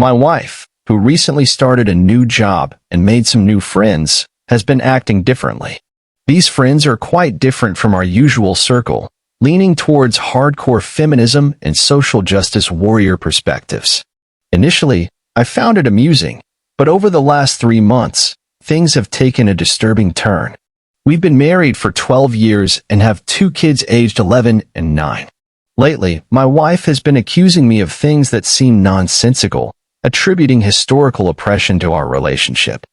My wife, who recently started a new job and made some new friends, has been acting differently. These friends are quite different from our usual circle, leaning towards hardcore feminism and social justice warrior perspectives. Initially, I found it amusing, but over the last 3 months, things have taken a disturbing turn. We've been married for 12 years and have 2 kids aged 11 and 9. Lately, my wife has been accusing me of things that seem nonsensical, attributing historical oppression to our relationship.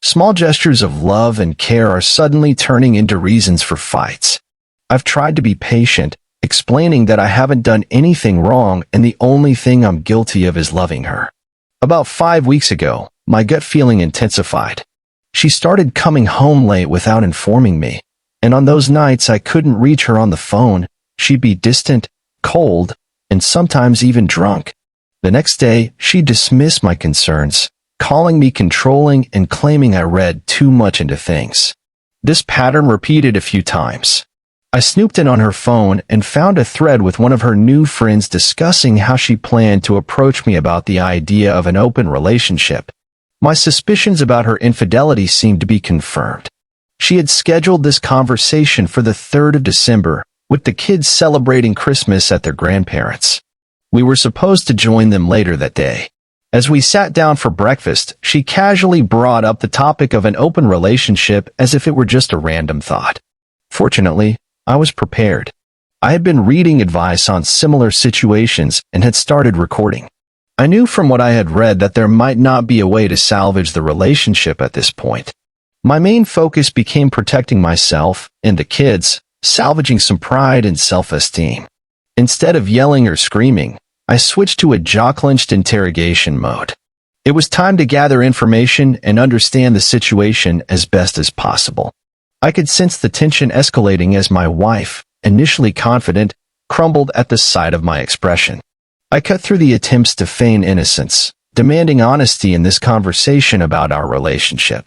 Small gestures of love and care are suddenly turning into reasons for fights. I've tried to be patient, explaining that I haven't done anything wrong and the only thing I'm guilty of is loving her. About 5 weeks ago, my gut feeling intensified. She started coming home late without informing me, and on those nights I couldn't reach her on the phone, she'd be distant, cold, and sometimes even drunk. The next day, she dismissed my concerns, calling me controlling and claiming I read too much into things. This pattern repeated a few times. I snooped in on her phone and found a thread with one of her new friends discussing how she planned to approach me about the idea of an open relationship. My suspicions about her infidelity seemed to be confirmed. She had scheduled this conversation for the 3rd of December, with the kids celebrating Christmas at their grandparents'. We were supposed to join them later that day. As we sat down for breakfast, she casually brought up the topic of an open relationship as if it were just a random thought. Fortunately, I was prepared. I had been reading advice on similar situations and had started recording. I knew from what I had read that there might not be a way to salvage the relationship at this point. My main focus became protecting myself and the kids, salvaging some pride and self-esteem. Instead of yelling or screaming, I switched to a jaw-clenched interrogation mode. It was time to gather information and understand the situation as best as possible. I could sense the tension escalating as my wife, initially confident, crumbled at the sight of my expression. I cut through the attempts to feign innocence, demanding honesty in this conversation about our relationship.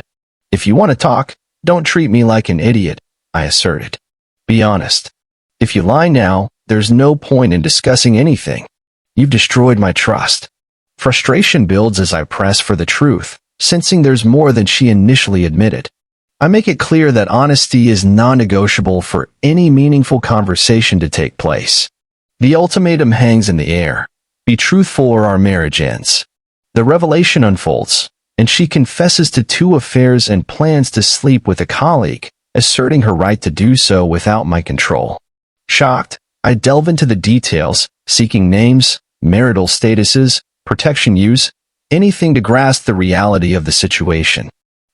If you want to talk, don't treat me like an idiot, I asserted. Be honest. If you lie now, there's no point in discussing anything. You've destroyed my trust. Frustration builds as I press for the truth, sensing there's more than she initially admitted. I make it clear that honesty is non-negotiable for any meaningful conversation to take place. The ultimatum hangs in the air. Be truthful or our marriage ends. The revelation unfolds, and she confesses to 2 affairs and plans to sleep with a colleague, asserting her right to do so without my control. Shocked, I delve into the details, seeking names, marital statuses, protection use, anything to grasp the reality of the situation.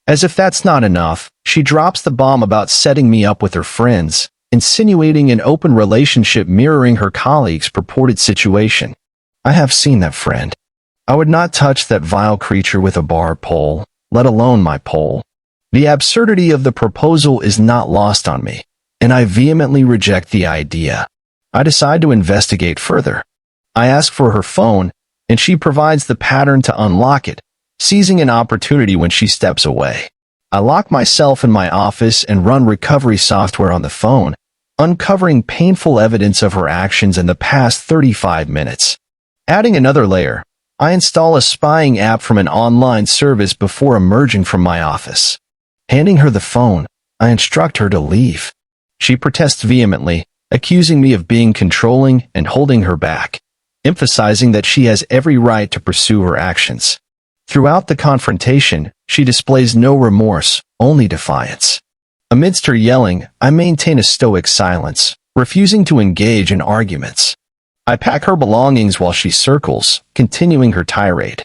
As if that's not enough, she drops the bomb about setting me up with her friends, insinuating an open relationship mirroring her colleague's purported situation. I have seen that friend. I would not touch that vile creature with a bar pole, let alone my pole. The absurdity of the proposal is not lost on me, and I vehemently reject the idea. I decide to investigate further. I ask for her phone, and she provides the pattern to unlock it, seizing an opportunity when she steps away. I lock myself in my office and run recovery software on the phone, uncovering painful evidence of her actions in the past 35 minutes. Adding another layer, I install a spying app from an online service before emerging from my office. Handing her the phone, I instruct her to leave. She protests vehemently, accusing me of being controlling and holding her back, emphasizing that she has every right to pursue her actions. Throughout the confrontation, she displays no remorse, only defiance. Amidst her yelling, I maintain a stoic silence, refusing to engage in arguments. I pack her belongings while she circles, continuing her tirade.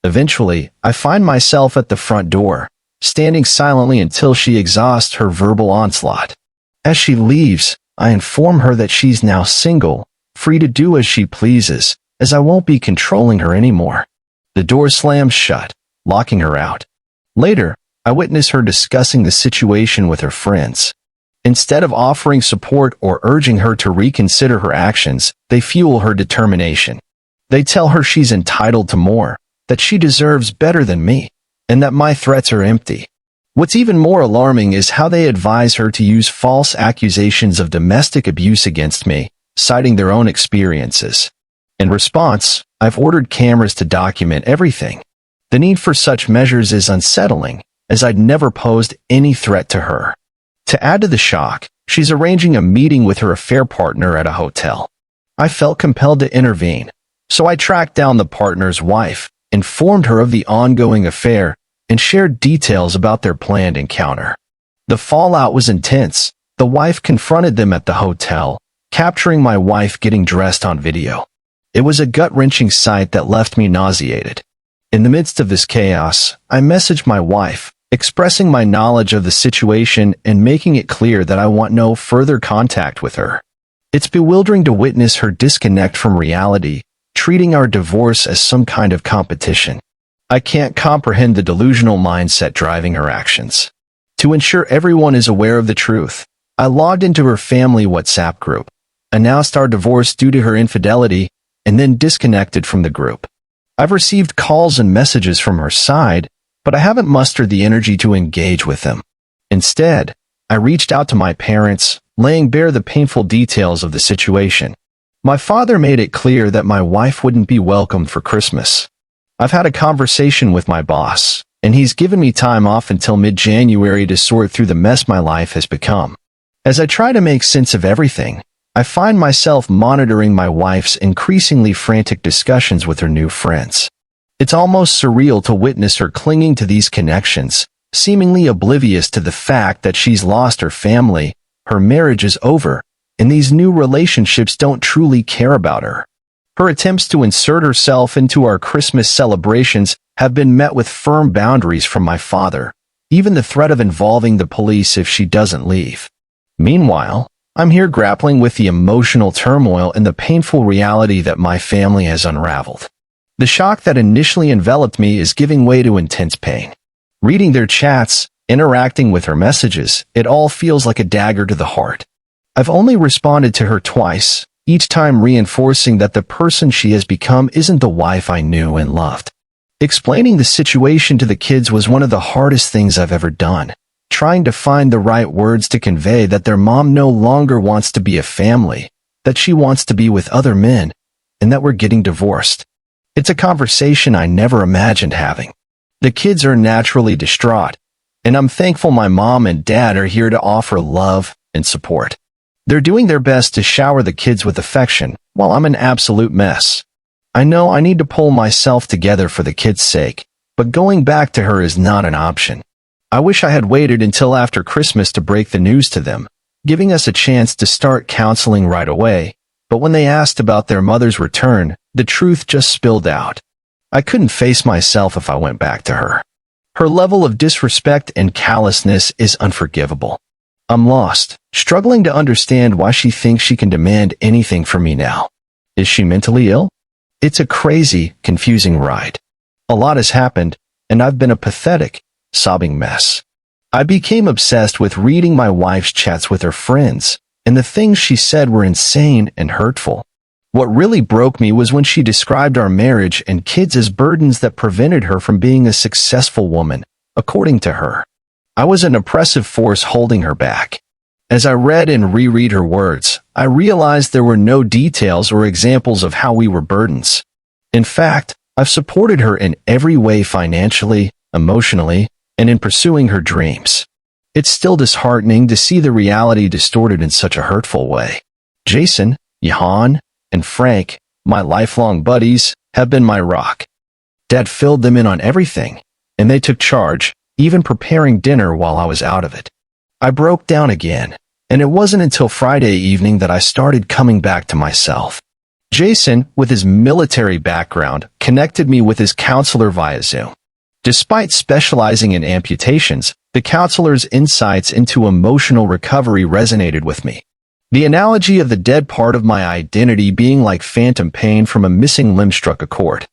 Eventually, I find myself at the front door, standing silently until she exhausts her verbal onslaught. As she leaves, I inform her that she's now single, free to do as she pleases, as I won't be controlling her anymore. The door slams shut, locking her out. Later, I witness her discussing the situation with her friends. Instead of offering support or urging her to reconsider her actions, they fuel her determination. They tell her she's entitled to more, that she deserves better than me, and that my threats are empty. What's even more alarming is how they advise her to use false accusations of domestic abuse against me, citing their own experiences. In response, I've ordered cameras to document everything. The need for such measures is unsettling, as I'd never posed any threat to her. To add to the shock, she's arranging a meeting with her affair partner at a hotel. I felt compelled to intervene, so I tracked down the partner's wife, informed her of the ongoing affair, and shared details about their planned encounter. The fallout was intense. The wife confronted them at the hotel, capturing my wife getting dressed on video. It was a gut-wrenching sight that left me nauseated. In the midst of this chaos, I messaged my wife, expressing my knowledge of the situation and making it clear that I want no further contact with her. It's bewildering to witness her disconnect from reality, treating our divorce as some kind of competition. I can't comprehend the delusional mindset driving her actions. To ensure everyone is aware of the truth, I logged into her family WhatsApp group, announced our divorce due to her infidelity, and then disconnected from the group. I've received calls and messages from her side, but I haven't mustered the energy to engage with them. Instead, I reached out to my parents, laying bare the painful details of the situation. My father made it clear that my wife wouldn't be welcomed for Christmas. I've had a conversation with my boss, and he's given me time off until mid-January to sort through the mess my life has become. As I try to make sense of everything, I find myself monitoring my wife's increasingly frantic discussions with her new friends. It's almost surreal to witness her clinging to these connections, seemingly oblivious to the fact that she's lost her family, her marriage is over, and these new relationships don't truly care about her. Her attempts to insert herself into our Christmas celebrations have been met with firm boundaries from my father, even the threat of involving the police if she doesn't leave. Meanwhile, I'm here grappling with the emotional turmoil and the painful reality that my family has unraveled. The shock that initially enveloped me is giving way to intense pain. Reading their chats, interacting with her messages, it all feels like a dagger to the heart. I've only responded to her twice, each time reinforcing that the person she has become isn't the wife I knew and loved. Explaining the situation to the kids was one of the hardest things I've ever done, trying to find the right words to convey that their mom no longer wants to be a family, that she wants to be with other men, and that we're getting divorced. It's a conversation I never imagined having. The kids are naturally distraught, and I'm thankful my mom and dad are here to offer love and support. They're doing their best to shower the kids with affection, while I'm an absolute mess. I know I need to pull myself together for the kids' sake, but going back to her is not an option. I wish I had waited until after Christmas to break the news to them, giving us a chance to start counseling right away, but when they asked about their mother's return, the truth just spilled out. I couldn't face myself if I went back to her. Her level of disrespect and callousness is unforgivable. I'm lost, struggling to understand why she thinks she can demand anything from me now. Is she mentally ill? It's a crazy, confusing ride. A lot has happened, and I've been a pathetic, sobbing mess. I became obsessed with reading my wife's chats with her friends, and the things she said were insane and hurtful. What really broke me was when she described our marriage and kids as burdens that prevented her from being a successful woman, according to her. I was an oppressive force holding her back. As I read and reread her words, I realized there were no details or examples of how we were burdens. In fact, I've supported her in every way financially, emotionally, and in pursuing her dreams. It's still disheartening to see the reality distorted in such a hurtful way. Jason, Johan, and Frank, my lifelong buddies, have been my rock. Dad filled them in on everything, and they took charge, even preparing dinner while I was out of it. I broke down again, and it wasn't until Friday evening that I started coming back to myself. Jason, with his military background, connected me with his counselor via Zoom. Despite specializing in amputations, the counselor's insights into emotional recovery resonated with me. The analogy of the dead part of my identity being like phantom pain from a missing limb struck a chord.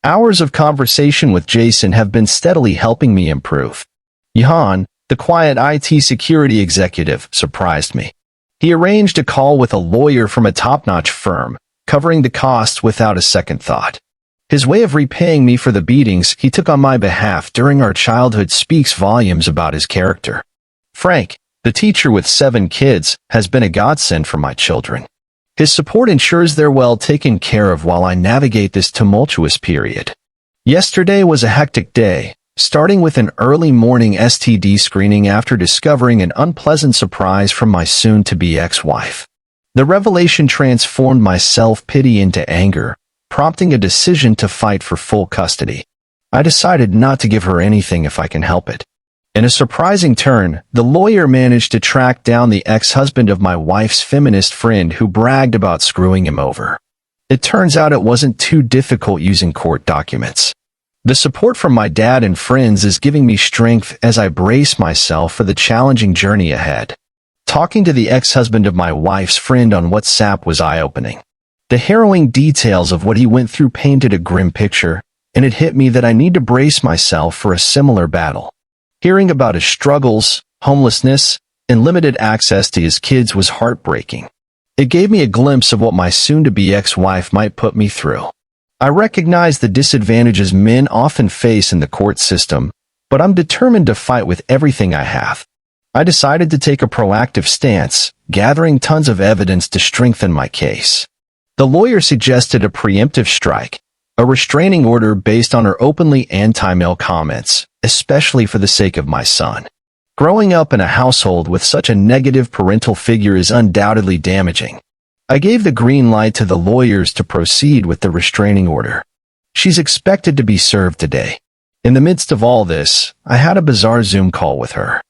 Hours of conversation with Jason have been steadily helping me improve. Johan, the quiet IT security executive, surprised me. He arranged a call with a lawyer from a top-notch firm, covering the costs without a second thought. His way of repaying me for the beatings he took on my behalf during our childhood speaks volumes about his character. Frank, the teacher with 7 kids, has been a godsend for my children. His support ensures they're well taken care of while I navigate this tumultuous period. Yesterday was a hectic day, starting with an early morning STD screening after discovering an unpleasant surprise from my soon-to-be ex-wife. The revelation transformed my self-pity into anger, prompting a decision to fight for full custody. I decided not to give her anything if I can help it. In a surprising turn, the lawyer managed to track down the ex-husband of my wife's feminist friend who bragged about screwing him over. It turns out it wasn't too difficult using court documents. The support from my dad and friends is giving me strength as I brace myself for the challenging journey ahead. Talking to the ex-husband of my wife's friend on WhatsApp was eye-opening. The harrowing details of what he went through painted a grim picture, and it hit me that I need to brace myself for a similar battle. Hearing about his struggles, homelessness, and limited access to his kids was heartbreaking. It gave me a glimpse of what my soon-to-be ex-wife might put me through. I recognize the disadvantages men often face in the court system, but I'm determined to fight with everything I have. I decided to take a proactive stance, gathering tons of evidence to strengthen my case. The lawyer suggested a preemptive strike, a restraining order based on her openly anti-male comments, especially for the sake of my son. Growing up in a household with such a negative parental figure is undoubtedly damaging. I gave the green light to the lawyers to proceed with the restraining order. She's expected to be served today. In the midst of all this, I had a bizarre Zoom call with her.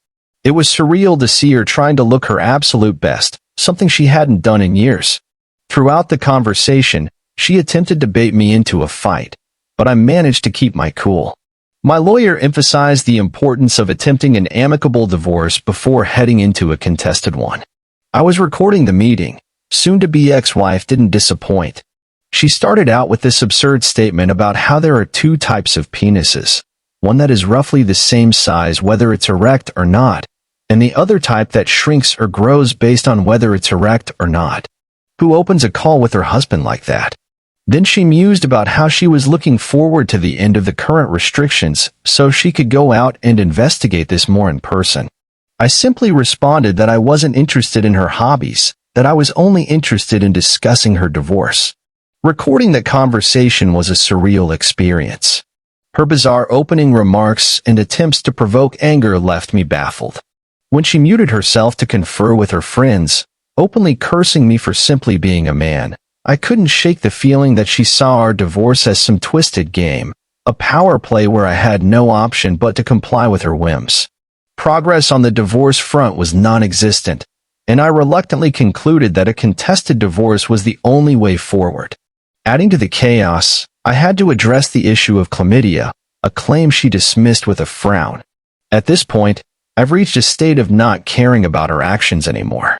It was surreal to see her trying to look her absolute best, something she hadn't done in years. Throughout the conversation, she attempted to bait me into a fight, but I managed to keep my cool. My lawyer emphasized the importance of attempting an amicable divorce before heading into a contested one. I was recording the meeting. Soon-to-be ex-wife didn't disappoint. She started out with this absurd statement about how there are two types of penises, one that is roughly the same size whether it's erect or not, and the other type that shrinks or grows based on whether it's erect or not. Who opens a call with her husband like that? Then she mused about how she was looking forward to the end of the current restrictions so she could go out and investigate this more in person. I simply responded that I wasn't interested in her hobbies, that I was only interested in discussing her divorce. Recording the conversation was a surreal experience. Her bizarre opening remarks and attempts to provoke anger left me baffled. When she muted herself to confer with her friends, openly cursing me for simply being a man, I couldn't shake the feeling that she saw our divorce as some twisted game, a power play where I had no option but to comply with her whims. Progress on the divorce front was non-existent, and I reluctantly concluded that a contested divorce was the only way forward. Adding to the chaos, I had to address the issue of chlamydia, a claim she dismissed with a frown. At this point, I've reached a state of not caring about her actions anymore.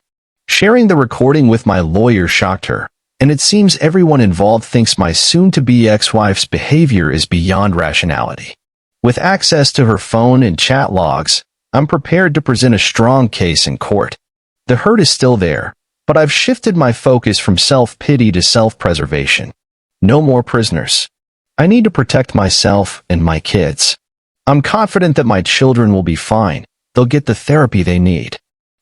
Sharing the recording with my lawyer shocked her, and it seems everyone involved thinks my soon-to-be ex-wife's behavior is beyond rationality. With access to her phone and chat logs, I'm prepared to present a strong case in court. The hurt is still there, but I've shifted my focus from self-pity to self-preservation. No more prisoners. I need to protect myself and my kids. I'm confident that my children will be fine. They'll get the therapy they need.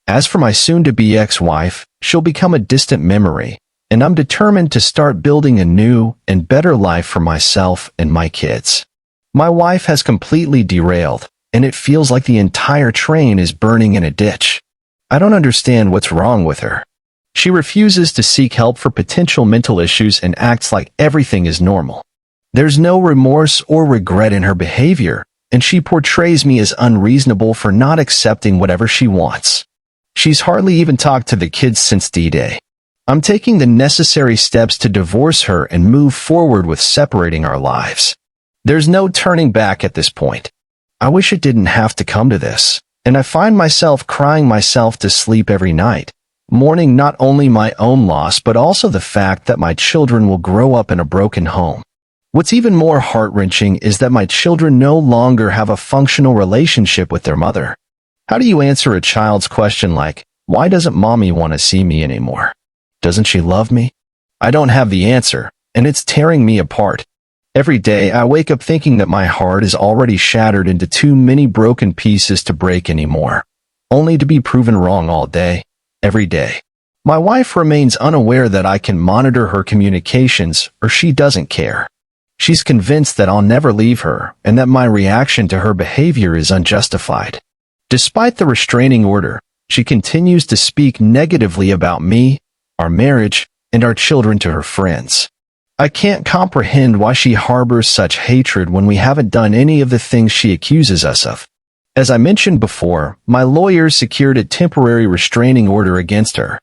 As for my soon-to-be ex-wife, she'll become a distant memory, and I'm determined to start building a new and better life for myself and my kids. My wife has completely derailed, and it feels like the entire train is burning in a ditch. I don't understand what's wrong with her. She refuses to seek help for potential mental issues and acts like everything is normal. There's no remorse or regret in her behavior, and she portrays me as unreasonable for not accepting whatever she wants. She's hardly even talked to the kids since D-Day. I'm taking the necessary steps to divorce her and move forward with separating our lives. There's no turning back at this point. I wish it didn't have to come to this, and I find myself crying myself to sleep every night, mourning not only my own loss but also the fact that my children will grow up in a broken home. What's even more heart-wrenching is that my children no longer have a functional relationship with their mother. How do you answer a child's question like, "Why doesn't mommy want to see me anymore? Doesn't she love me?" I don't have the answer, and it's tearing me apart. Every day I wake up thinking that my heart is already shattered into too many broken pieces to break anymore, only to be proven wrong all day, every day. My wife remains unaware that I can monitor her communications, or she doesn't care. She's convinced that I'll never leave her and that my reaction to her behavior is unjustified. Despite the restraining order, she continues to speak negatively about me, our marriage, and our children to her friends. I can't comprehend why she harbors such hatred when we haven't done any of the things she accuses us of. As I mentioned before, my lawyers secured a temporary restraining order against her.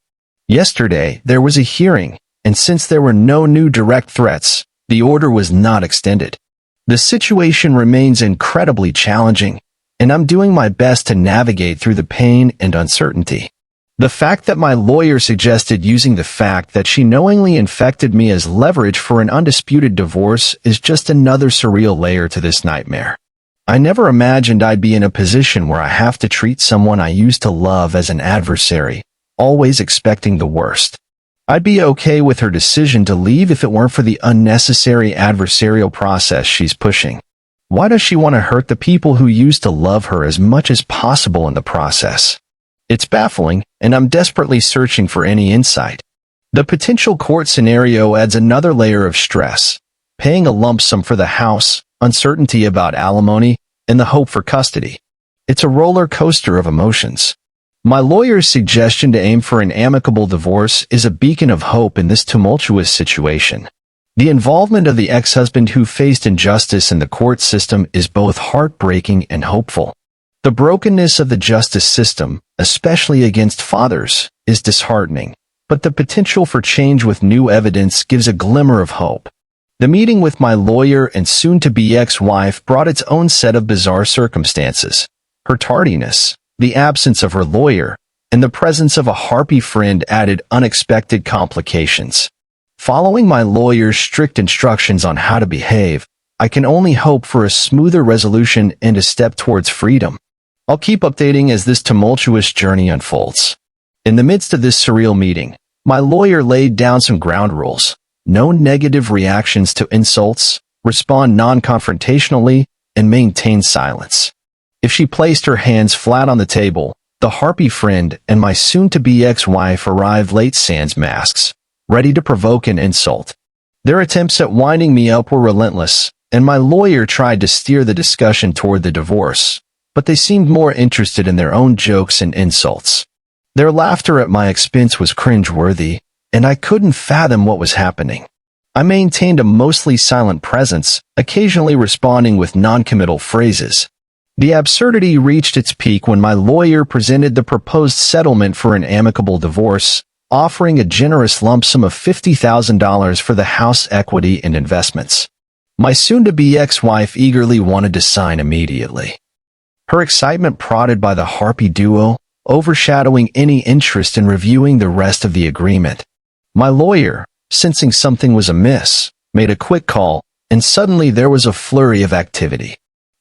Yesterday, there was a hearing, and since there were no new direct threats, the order was not extended. The situation remains incredibly challenging, and I'm doing my best to navigate through the pain and uncertainty. The fact that my lawyer suggested using the fact that she knowingly infected me as leverage for an undisputed divorce is just another surreal layer to this nightmare. I never imagined I'd be in a position where I have to treat someone I used to love as an adversary, always expecting the worst. I'd be okay with her decision to leave if it weren't for the unnecessary adversarial process she's pushing. Why does she want to hurt the people who used to love her as much as possible in the process? It's baffling, and I'm desperately searching for any insight. The potential court scenario adds another layer of stress. Paying a lump sum for the house, uncertainty about alimony, and the hope for custody. It's a roller coaster of emotions. My lawyer's suggestion to aim for an amicable divorce is a beacon of hope in this tumultuous situation. The involvement of the ex-husband who faced injustice in the court system is both heartbreaking and hopeful. The brokenness of the justice system, especially against fathers, is disheartening, but the potential for change with new evidence gives a glimmer of hope. The meeting with my lawyer and soon-to-be ex-wife brought its own set of bizarre circumstances. Her tardiness, the absence of her lawyer, and the presence of a harpy friend added unexpected complications. Following my lawyer's strict instructions on how to behave, I can only hope for a smoother resolution and a step towards freedom. I'll keep updating as this tumultuous journey unfolds. In the midst of this surreal meeting, my lawyer laid down some ground rules. No negative reactions to insults, respond non-confrontationally, and maintain silence. If she placed her hands flat on the table, the harpy friend and my soon-to-be ex-wife arrived late sans masks, ready to provoke an insult. Their attempts at winding me up were relentless, and my lawyer tried to steer the discussion toward the divorce, but they seemed more interested in their own jokes and insults. Their laughter at my expense was cringe-worthy, and I couldn't fathom what was happening. I maintained a mostly silent presence, occasionally responding with non-committal phrases. The absurdity reached its peak when my lawyer presented the proposed settlement for an amicable divorce, offering a generous lump sum of $50,000 for the house equity and investments. My soon-to-be ex-wife eagerly wanted to sign immediately. Her excitement prodded by the harpy duo, overshadowing any interest in reviewing the rest of the agreement. My lawyer, sensing something was amiss, made a quick call, and suddenly there was a flurry of activity.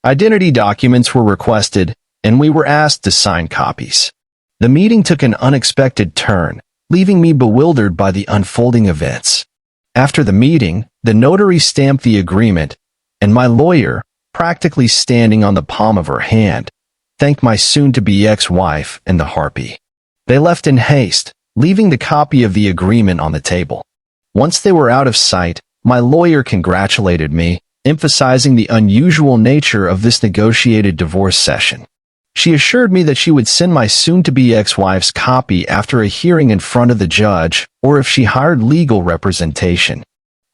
Identity documents were requested, and we were asked to sign copies. The meeting took an unexpected turn, leaving me bewildered by the unfolding events. After the meeting, the notary stamped the agreement, and my lawyer, practically standing on the palm of her hand, thanked my soon-to-be ex-wife and the harpy. They left in haste, leaving the copy of the agreement on the table. Once they were out of sight, my lawyer congratulated me, emphasizing the unusual nature of this negotiated divorce session. She assured me that she would send my soon-to-be ex-wife's copy after a hearing in front of the judge or if she hired legal representation.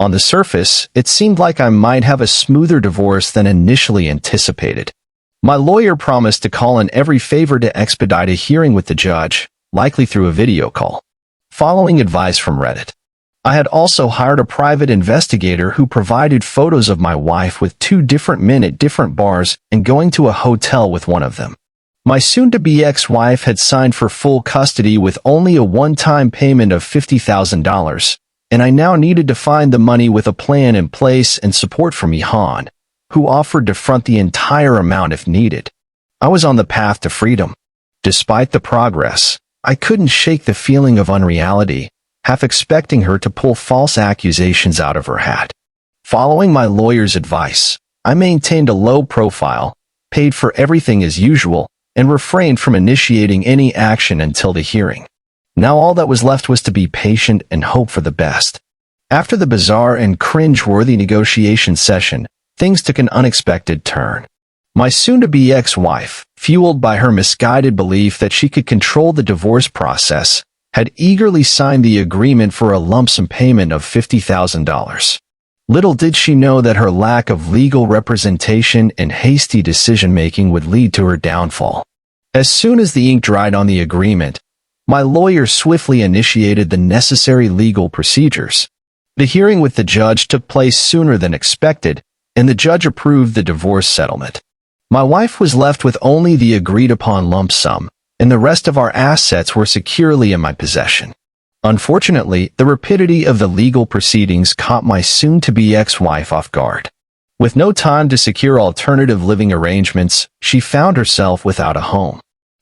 On the surface, it seemed like I might have a smoother divorce than initially anticipated. My lawyer promised to call in every favor to expedite a hearing with the judge, likely through a video call. Following advice from Reddit, I had also hired a private investigator who provided photos of my wife with 2 different men at different bars and going to a hotel with one of them. My soon-to-be ex-wife had signed for full custody with only a one-time payment of $50,000, and I now needed to find the money with a plan in place and support from Ihan, who offered to front the entire amount if needed. I was on the path to freedom. Despite the progress, I couldn't shake the feeling of unreality, half expecting her to pull false accusations out of her hat. Following my lawyer's advice, I maintained a low profile, paid for everything as usual, and refrained from initiating any action until the hearing. Now all that was left was to be patient and hope for the best. After the bizarre and cringe-worthy negotiation session, things took an unexpected turn. My soon-to-be ex-wife, fueled by her misguided belief that she could control the divorce process, had eagerly signed the agreement for a lump sum payment of $50,000. Little did she know that her lack of legal representation and hasty decision-making would lead to her downfall. As soon as the ink dried on the agreement, my lawyer swiftly initiated the necessary legal procedures. The hearing with the judge took place sooner than expected, and the judge approved the divorce settlement. My wife was left with only the agreed-upon lump sum, and the rest of our assets were securely in my possession. Unfortunately, the rapidity of the legal proceedings caught my soon-to-be ex-wife off guard. With no time to secure alternative living arrangements, she found herself without a home.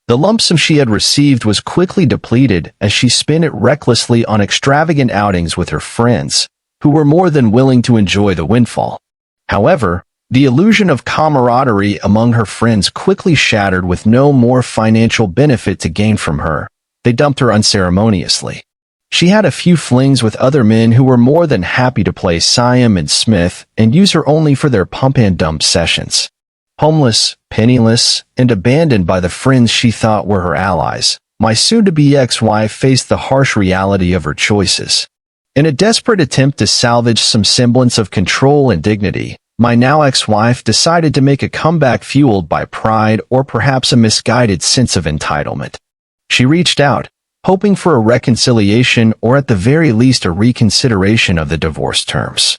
The lump sum she had received was quickly depleted as she spent it recklessly on extravagant outings with her friends, who were more than willing to enjoy the windfall. However, the illusion of camaraderie among her friends quickly shattered. With no more financial benefit to gain from her, they dumped her unceremoniously. She had a few flings with other men who were more than happy to play Siam and Smith and use her only for their pump-and-dump sessions. Homeless, penniless, and abandoned by the friends she thought were her allies, my soon-to-be ex-wife faced the harsh reality of her choices. In a desperate attempt to salvage some semblance of control and dignity, my now ex-wife decided to make a comeback fueled by pride or perhaps a misguided sense of entitlement. She reached out, hoping for a reconciliation or at the very least a reconsideration of the divorce terms.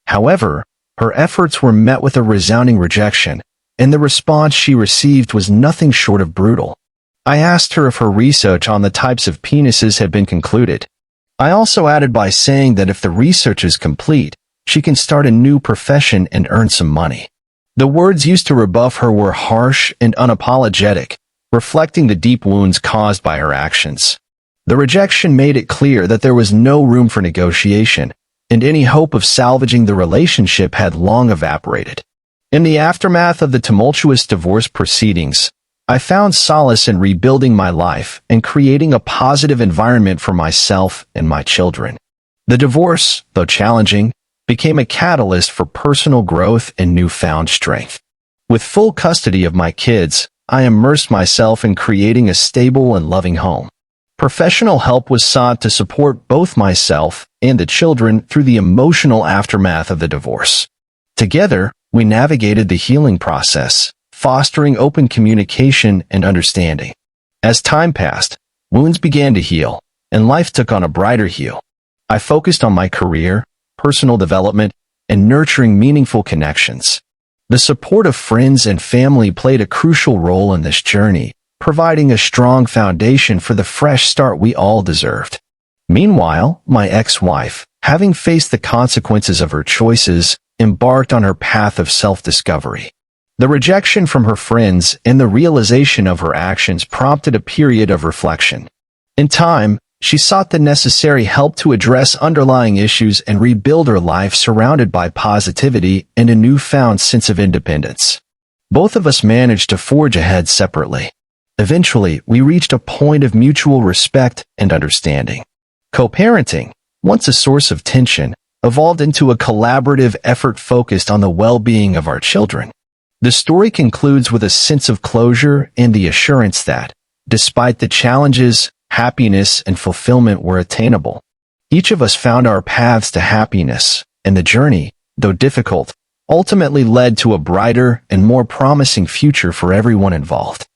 However, her efforts were met with a resounding rejection, and the response she received was nothing short of brutal. I asked her if her research on the types of penises had been concluded. I also added by saying that if the research is complete, she can start a new profession and earn some money. The words used to rebuff her were harsh and unapologetic, reflecting the deep wounds caused by her actions. The rejection made it clear that there was no room for negotiation, and any hope of salvaging the relationship had long evaporated. In the aftermath of the tumultuous divorce proceedings, I found solace in rebuilding my life and creating a positive environment for myself and my children. The divorce, though challenging, became a catalyst for personal growth and newfound strength. With full custody of my kids, I immersed myself in creating a stable and loving home. Professional help was sought to support both myself and the children through the emotional aftermath of the divorce. Together, we navigated the healing process, fostering open communication and understanding. As time passed, wounds began to heal, and life took on a brighter hue. I focused on my career, personal development, and nurturing meaningful connections. The support of friends and family played a crucial role in this journey, providing a strong foundation for the fresh start we all deserved. Meanwhile, my ex-wife, having faced the consequences of her choices, embarked on her path of self-discovery. The rejection from her friends and the realization of her actions prompted a period of reflection. In time, she sought the necessary help to address underlying issues and rebuild her life surrounded by positivity and a newfound sense of independence. Both of us managed to forge ahead separately. Eventually, we reached a point of mutual respect and understanding. Co-parenting, once a source of tension, evolved into a collaborative effort focused on the well-being of our children. The story concludes with a sense of closure and the assurance that, despite the challenges, happiness and fulfillment were attainable. Each of us found our paths to happiness, and the journey, though difficult, ultimately led to a brighter and more promising future for everyone involved.